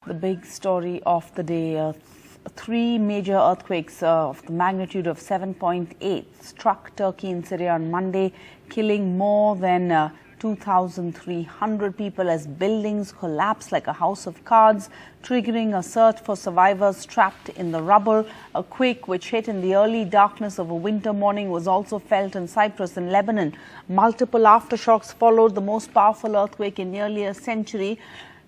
The big story of the day, three major earthquakes of the magnitude of 7.8 struck Turkey and Syria on Monday, killing more than 2,300 people as buildings collapsed like a house of cards, triggering a search for survivors trapped in the rubble. A quake which hit in the early darkness of a winter morning was also felt in Cyprus and Lebanon. Multiple aftershocks followed the most powerful earthquake in nearly a century.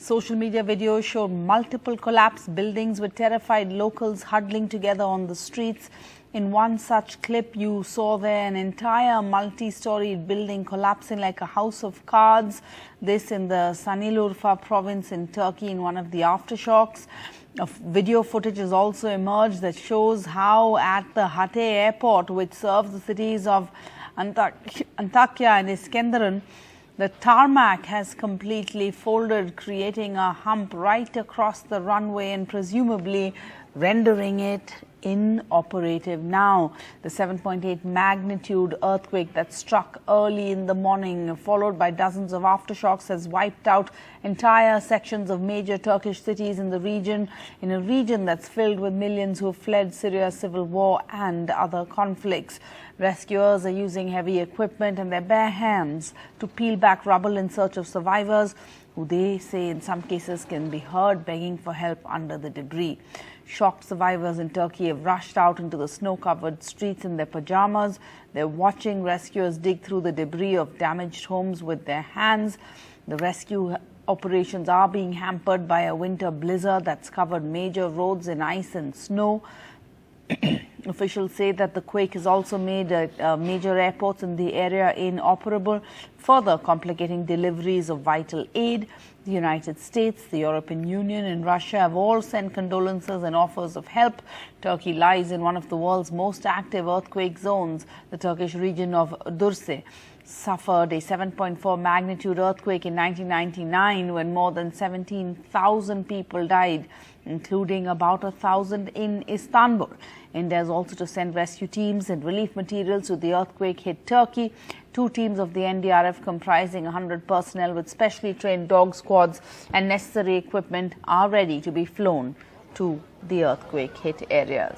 Social media videos showed multiple collapsed buildings with terrified locals huddling together on the streets. In one such clip, you saw there an entire multi-storied building collapsing like a house of cards. This in the Sanilurfa province in Turkey in one of the aftershocks. Video footage has also emerged that shows how at the Hatay airport, which serves the cities of Antakya and Iskenderun, the tarmac has completely folded, creating a hump right across the runway and presumably rendering it inoperative now. The 7.8 magnitude earthquake that struck early in the morning, followed by dozens of aftershocks, has wiped out entire sections of major Turkish cities in the region, in a region that's filled with millions who fled Syria's civil war and other conflicts. Rescuers are using heavy equipment and their bare hands to peel back rubble in search of survivors, who they say in some cases can be heard begging for help under the debris. Shocked survivors in Turkey have rushed out into the snow-covered streets in their pajamas. They're watching rescuers dig through the debris of damaged homes with their hands. The rescue operations are being hampered by a winter blizzard that's covered major roads in ice and snow. Officials say that the quake has also made major airports in the area inoperable, further complicating deliveries of vital aid. The United States, the European Union and Russia have all sent condolences and offers of help. Turkey lies in one of the world's most active earthquake zones. The Turkish region of Durrës suffered a 7.4 magnitude earthquake in 1999 when more than 17,000 people died, including about 1,000 in Istanbul. India is also to send rescue teams and relief materials to the earthquake-hit Turkey. Two teams of the NDRF comprising 100 personnel with specially trained dog squads and necessary equipment are ready to be flown to the earthquake-hit areas.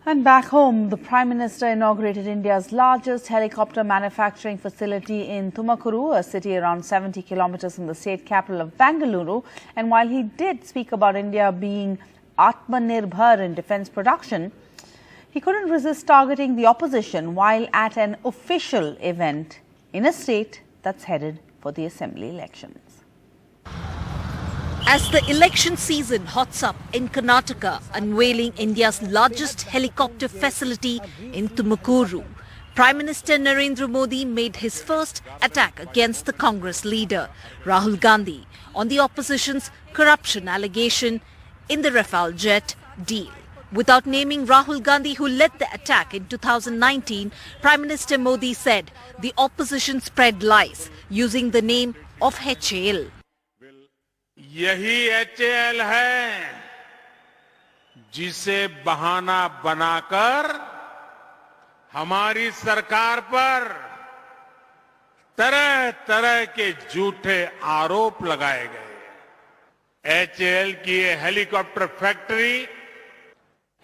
And back home, the Prime Minister inaugurated India's largest helicopter manufacturing facility in Tumakuru, a city around 70 kilometers from the state capital of Bengaluru. And while he did speak about India being Atmanirbhar in defense production, he couldn't resist targeting the opposition while at an official event in a state that's headed for the assembly elections. As the election season hots up in Karnataka, unveiling India's largest helicopter facility in Tumakuru, Prime Minister Narendra Modi made his first attack against the Congress leader, Rahul Gandhi, on the opposition's corruption allegation in the Rafale jet deal. Without naming Rahul Gandhi, who led the attack in 2019, Prime Minister Modi said the opposition spread lies using the name of HAL. यही HAL है जिसे बहाना बनाकर हमारी सरकार पर तरह तरह के झूठे आरोप लगाए गए। HAL की ये हेलीकॉप्टर फैक्ट्री,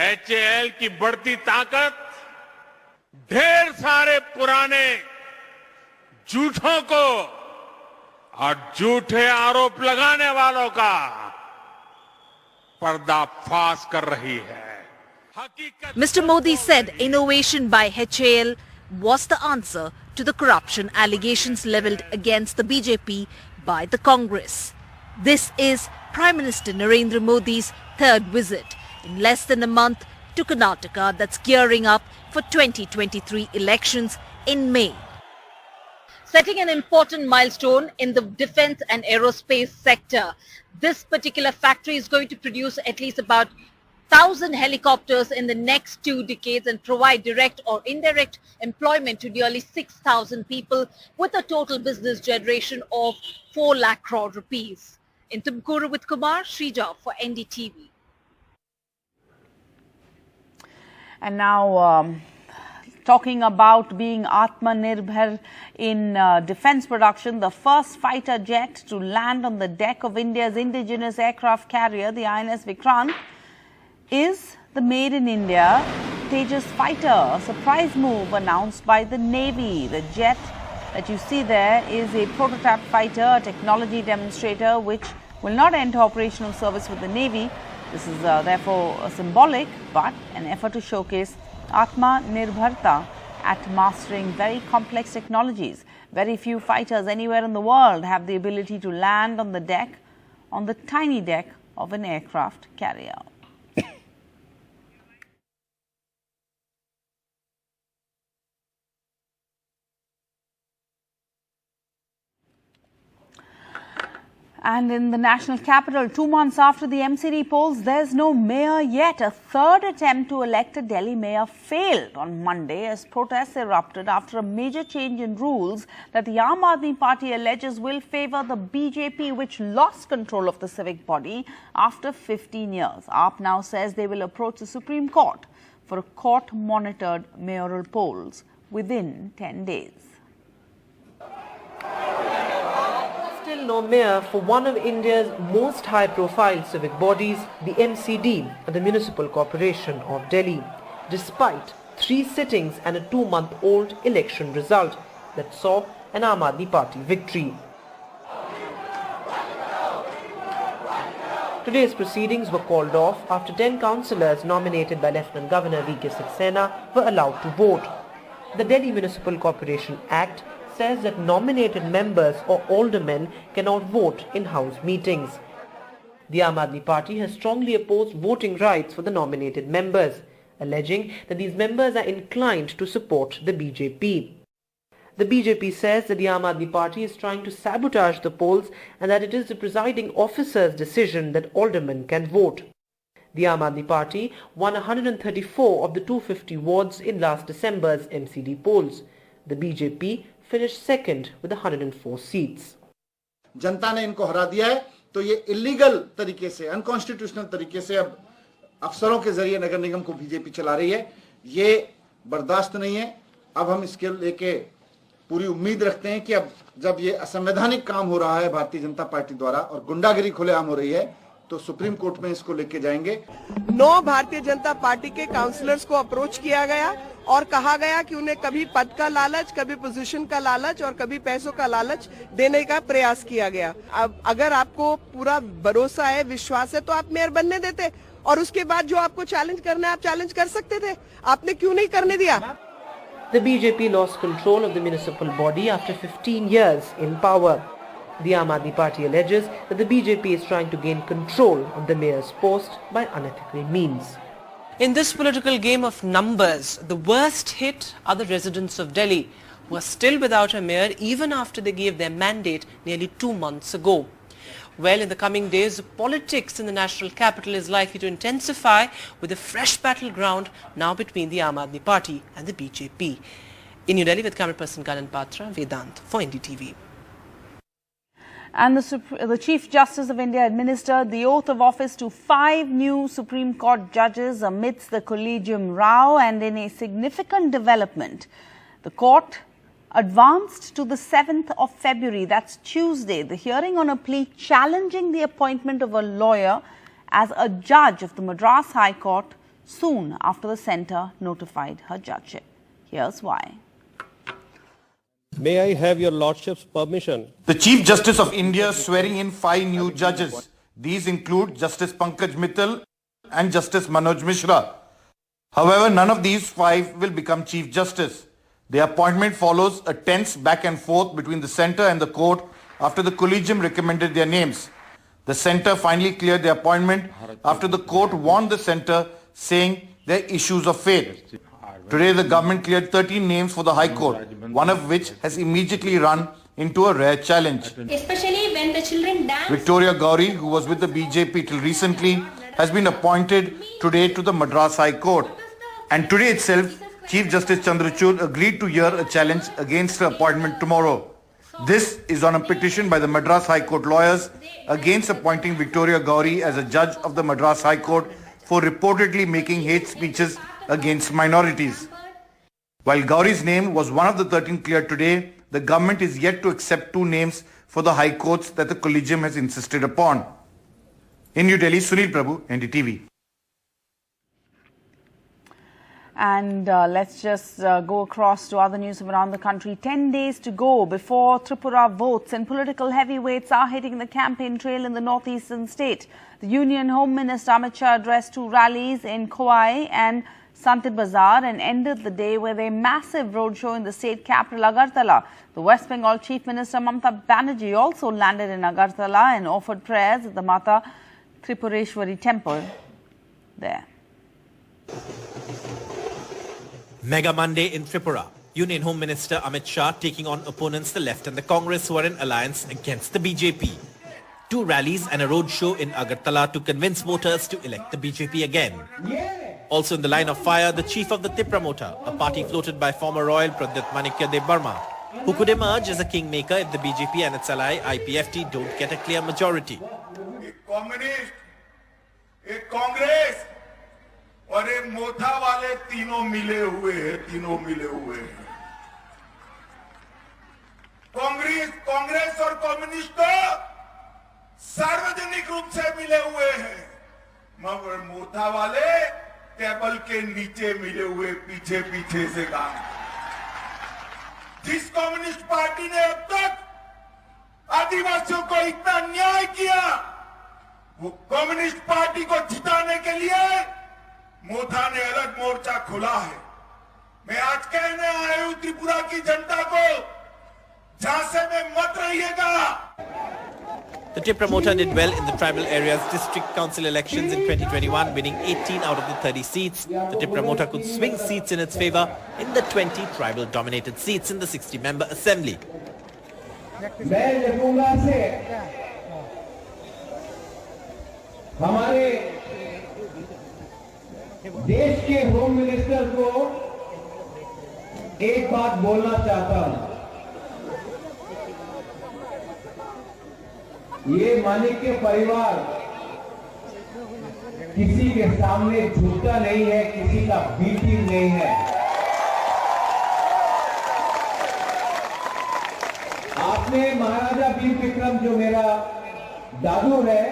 HAL की बढ़ती ताकत ढेर सारे पुराने झूठों को और झूठे आरोप लगाने वालों का पर्दाफाश कर रही है। Mr. Modi said innovation by HAL was the answer to the corruption allegations levelled against the BJP by the Congress. This is Prime Minister Narendra Modi's third visit in less than a month to Karnataka that's gearing up for 2023 elections in May. Setting an important milestone in the defense and aerospace sector. This particular factory is going to produce at least about 1,000 helicopters in the next 2 decades and provide direct or indirect employment to nearly 6,000 people with a total business generation of 4 lakh crore rupees. In Tumakuru with Kumar, Shrija for NDTV. And now Talking about being Atmanirbhar in defense production, the first fighter jet to land on the deck of India's indigenous aircraft carrier, the INS Vikrant, is the Made in India Tejas fighter, a surprise move announced by the Navy. The jet that you see there is a prototype fighter, a technology demonstrator which will not enter operational service with the Navy. This is therefore symbolic, but an effort to showcase Atmanirbharta at mastering very complex technologies. Very few fighters anywhere in the world have the ability to land on the tiny deck of an aircraft carrier. And in the national capital, 2 months after the MCD polls, there's no mayor yet. A third attempt to elect a Delhi mayor failed on Monday as protests erupted after a major change in rules that the Aam Aadmi Party alleges will favour the BJP, which lost control of the civic body after 15 years. AAP now says they will approach the Supreme Court for a court-monitored mayoral polls within 10 days. Still no mayor for one of India's most high-profile civic bodies, the MCD, the Municipal Corporation of Delhi, despite 3 sittings and a 2-month-old election result that saw an Aam Aadmi Party victory. Today's proceedings were called off after 10 councillors nominated by Lieutenant Governor V.K. Saxena were allowed to vote. The Delhi Municipal Corporation Act says that nominated members or aldermen cannot vote in House meetings. The Aam Aadmi Party has strongly opposed voting rights for the nominated members, alleging that these members are inclined to support the BJP. The BJP says that the Aam Aadmi Party is trying to sabotage the polls and that it is the presiding officer's decision that aldermen can vote. The Aam Aadmi Party won 134 of the 250 wards in last December's MCD polls. The BJP finished second with 104 seats. जनता ने इनको हरा दिया है तो ये illegal तरीके से unconstitutional तरीके से अब अफसरों के जरिए नगर निगम को बीजेपी चला रही है। ये बर्दाश्त नहीं है। अब हम इसके लेके पूरी उम्मीद रखते हैं कि अब जब ये असंवैधानिक काम हो रहा है भारतीय जनता पार्टी द्वारा और गुंडागिरी खुलेआम हो रही है तो सुप्रीम कोर्ट में इसको लेके जाएंगे। 9 भारतीय जनता पार्टी के काउंसलर्स को अप्रोच किया गया और कहा गया कि उन्हें कभी पद का लालच, कभी पोजीशन का लालच और कभी पैसों का लालच देने का प्रयास किया गया। अब अगर आपको पूरा भरोसा है, विश्वास है तो आप मेयर बनने देते और उसके बाद जो आपको चैलेंज करना है आप चैलेंज कर सकते थे। आपने क्यों नहीं करने दिया? The BJP lost control of the municipal body after 15 years in power. The Aam Aadmi Party alleges that the BJP is trying to gain control of the mayor's post by unethical means. In this political game of numbers, the worst hit are the residents of Delhi, who are still without a mayor even after they gave their mandate nearly 2 months ago. Well, in the coming days, the politics in the national capital is likely to intensify with a fresh battleground now between the Aam Aadmi Party and the BJP. In New Delhi with camera person Kanan Patra, Vedant for NDTV. And the Chief Justice of India administered the oath of office to 5 new Supreme Court judges amidst the collegium row, and in a significant development, the court advanced to the 7th of February, that's Tuesday, the hearing on a plea challenging the appointment of a lawyer as a judge of the Madras High Court soon after the centre notified her judgeship. Here's why. May I have your Lordship's permission? The Chief Justice of India swearing in 5 new judges. These include Justice Pankaj Mittal and Justice Manoj Mishra. However, none of these 5 will become Chief Justice. The appointment follows a tense back and forth between the centre and the court after the collegium recommended their names. The centre finally cleared the appointment after the court warned the centre, saying there are issues of faith. Today, the government cleared 13 names for the High Court, one of which has immediately run into a rare challenge. Especially when the children dance. Victoria Gauri, who was with the BJP till recently, has been appointed today to the Madras High Court. And today itself, Chief Justice Chandrachud agreed to hear a challenge against her appointment tomorrow. This is on a petition by the Madras High Court lawyers against appointing Victoria Gauri as a judge of the Madras High Court for reportedly making hate speeches against minorities. While Gauri's name was one of the 13 cleared today, the government is yet to accept 2 names for the high courts that the collegium has insisted upon. In New Delhi, Sunil Prabhu, NDTV. And let's just go across to other news from around the country. 10 days to go before Tripura votes, and political heavyweights are hitting the campaign trail in the northeastern state. The Union Home Minister Amit Shah addressed 2 rallies in Khowai and Santit Bazar and ended the day with a massive roadshow in the state capital Agartala. The West Bengal Chief Minister Mamata Banerjee also landed in Agartala and offered prayers at the Mata Tripureshwari temple there. Mega Monday in Tripura. Union Home Minister Amit Shah taking on opponents the left and the Congress who are in alliance against the BJP. 2 rallies and a road show in Agartala to convince voters to elect the BJP again. Also in the line of fire, the chief of the Tripura Mota, a party floated by former Royal Pradyut Manikya De Burma, who could emerge as a kingmaker if the BJP and its ally IPFT don't get a clear majority. Communist, एक कांग्रेस और एक मोथा वाले तीनों मिले हुए हैं। कांग्रेस और communist सार्वजनिक रूप से मिले हुए हैं, मगर मोथा वाले टेबल के नीचे मिले हुए पीछे से काम। जिस कम्युनिस्ट पार्टी ने अब तक आदिवासियों को इतना न्याय किया, वो कम्युनिस्ट पार्टी को जिताने के लिए मोथा ने अलग मोर्चा खोला है। मैं आज कहने आया हूं त्रिपुरा की जनता को, झांसे में मत रहिएगा। The Tripura Mota did well in the tribal areas district council elections in 2021, winning 18 out of the 30 seats. The Tripura Mota could swing seats in its favour in the 20 tribal-dominated seats in the 60-member assembly. हमारे देश के home minister को एक बात बोलना चाहता हूं। ये मानिक्य परिवार किसी के सामने झुकता नहीं है, किसी का बीटी नहीं है। आपने महाराजा वीर विक्रम जो मेरा दादू है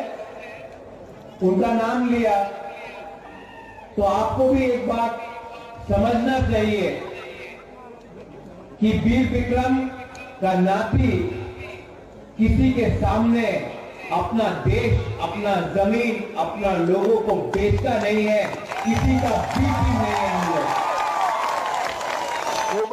उनका नाम लिया, तो आपको भी एक बात समझना चाहिए कि वीर विक्रम का नाती किसी के सामने अपना देश, अपना जमीन, अपना लोगों को बेचता नहीं है, किसी का बीटी नहीं है हम लोग।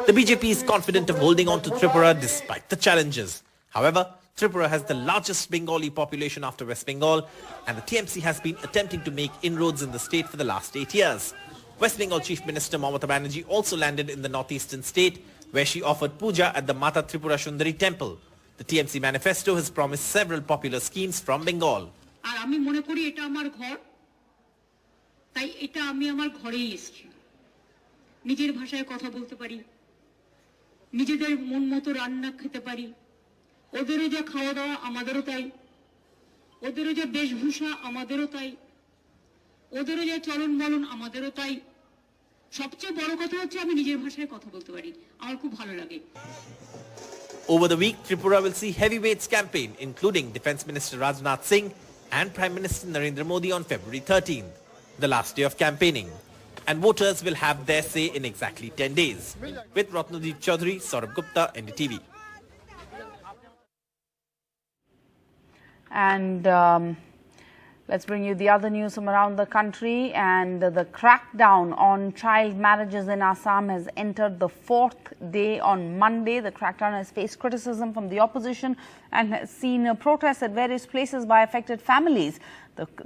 The BJP is confident of holding on to Tripura despite the challenges. However, Tripura has the largest Bengali population after West Bengal, and the TMC has been attempting to make inroads in the state for the last 8 years. West Bengal Chief Minister Mamata Banerjee also landed in the northeastern state, where she offered puja at the Mata Tripura Sundari temple. The TMC manifesto has promised several popular schemes from Bengal. আর আমি মনে করি এটা আমার ঘর, তাই এটা আমি আমার ঘরেই এসেছি। নিজের ভাষায় কথা বলতে পারি, নিজেদের মন মতো রান্না খেতে পারি, ওদেরও যা খাওয়া দাওয়া আমাদেরও তাই, ওদেরও যা বেশভূষা আমাদেরও তাই, ওদেরও যা চলন বলন আমাদেরও তাই। সবচেয়ে বড় কথা হচ্ছে আমি নিজের ভাষায় কথা বলতে পারি, আমার খুব ভালো লাগে। Over the week, Tripura will see heavyweights campaign, including Defence Minister Rajnath Singh and Prime Minister Narendra Modi on February 13th, the last day of campaigning. And voters will have their say in exactly 10 days. With Ratnadeep Chaudhary, Saurabh Gupta, NDTV. And let's bring you the other news from around the country. And the crackdown on child marriages in Assam has entered the 4th day on Monday. The crackdown has faced criticism from the opposition and has seen protests at various places by affected families.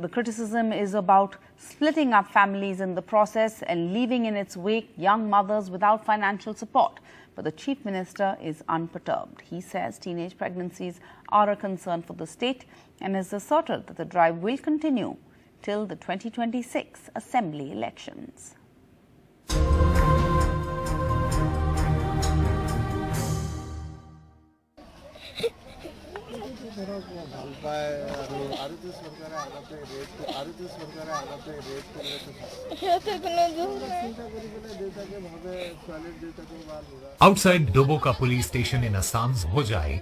The criticism is about splitting up families in the process and leaving in its wake young mothers without financial support. But the Chief Minister is unperturbed. He says teenage pregnancies are a concern for the state and has asserted that the drive will continue till the 2026 Assembly elections. Outside Doboka police station in Assam's Hojai,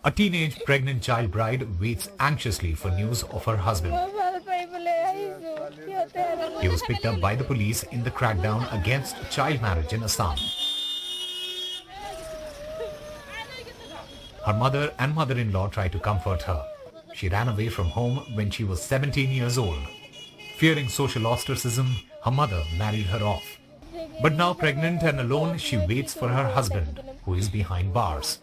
a teenage pregnant child bride waits anxiously for news of her husband. He was picked up by the police in the crackdown against child marriage in Assam. Her mother and mother-in-law tried to comfort her. She ran away from home when she was 17 years old. Fearing social ostracism, her mother married her off. But now pregnant and alone, she waits for her husband, who is behind bars.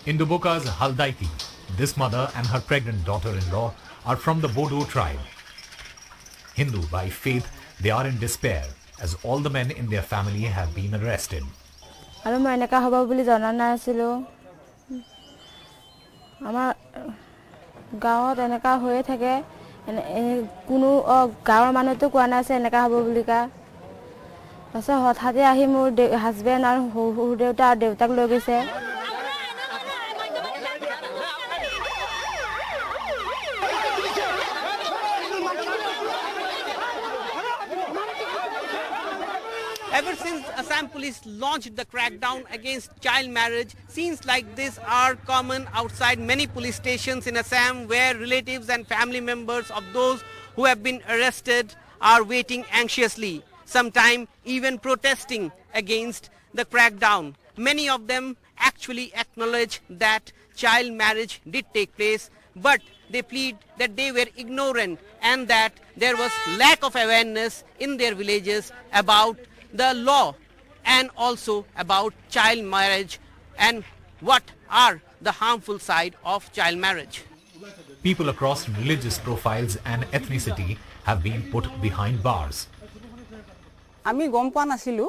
In Duboka's Haldaiti, this mother and her pregnant daughter-in-law are from the Bodo tribe. Hindu by faith, they are in despair as all the men in their family have been arrested. Ever since Assam police launched the crackdown against child marriage, scenes like this are common outside many police stations in Assam, where relatives and family members of those who have been arrested are waiting anxiously, sometimes even protesting against the crackdown. Many of them actually acknowledge that child marriage did take place, but they plead that they were ignorant and that there was lack of awareness in their villages about the law and also about child marriage and what are the harmful side of child marriage. People across religious profiles and ethnicity have been put behind bars. আমি গম পোৱা নাছিলো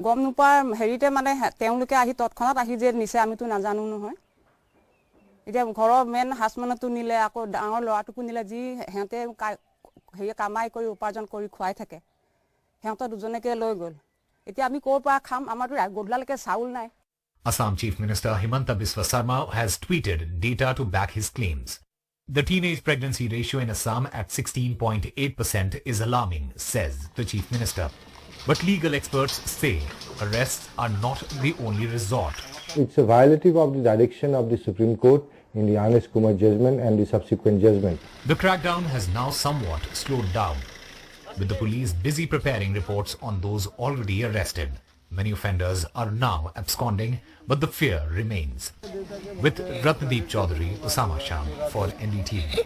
গম নোপা হেৰিতে মানে তেওঁলোকে আহি তৎক্ষণাত আহি যে নিছে আমিতো নাজানো নহয় এতিয়া ঘৰৰ মেন হাজবেণ্ডটো নিলে আকৌ ডাঙৰ ল'ৰাটোকো নিলে যি হেঁতে হেৰি কামাই কৰি উপাৰ্জন কৰি খুৱাই থাকে হেঁতে দুজনেকে লৈ গ'ল এতিয়া আমি ক'ৰ পৰা খাম আমাৰতো গধলালৈকে চাউল নাই Assam Chief Minister Himanta Biswa Sarma has tweeted data to back his claims. The teenage pregnancy ratio in Assam at 16.8% is alarming, says the Chief Minister. But legal experts say arrests are not the only resort. It's a violative of the direction of the Supreme Court in the Anes Kumar judgment and the subsequent judgment. The crackdown has now somewhat slowed down, with the police busy preparing reports on those already arrested. Many offenders are now absconding, but the fear remains. With Ratnadeep Chaudhary, Osama Sham for NDTV.